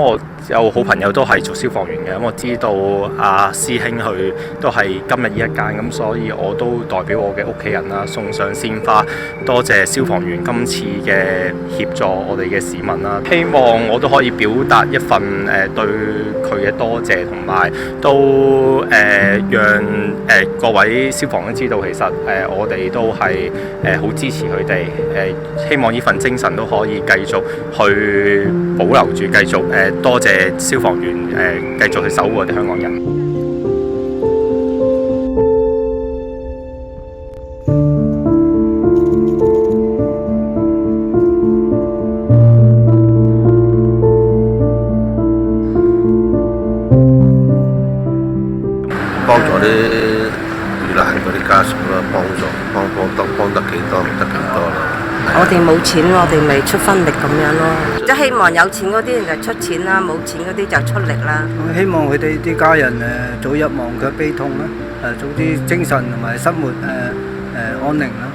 我有好朋友都係做消防員嘅，咁我知道阿師兄佢都係今日呢一間，咁所以我都代表我嘅屋企人啦，送上鮮花，多謝消防員今次嘅協助我哋嘅市民啦。希望我都可以表達一份對佢嘅多謝，同埋都讓各位消防員知道，其實我哋都係好支持佢哋，希望呢份精神都可以繼續去保留住，繼續多謝消防員繼續去守護我哋香港人。幫助啲遇難嗰啲家屬啦，幫得幾多唔得幾多啦。我哋冇錢，我哋咪出分力咁樣咯。即係希望有錢嗰啲人就出錢啦，冇錢嗰啲就出力啦。我希望佢哋啲家人早日忘卻悲痛啦，早啲精神同埋生活安寧啦。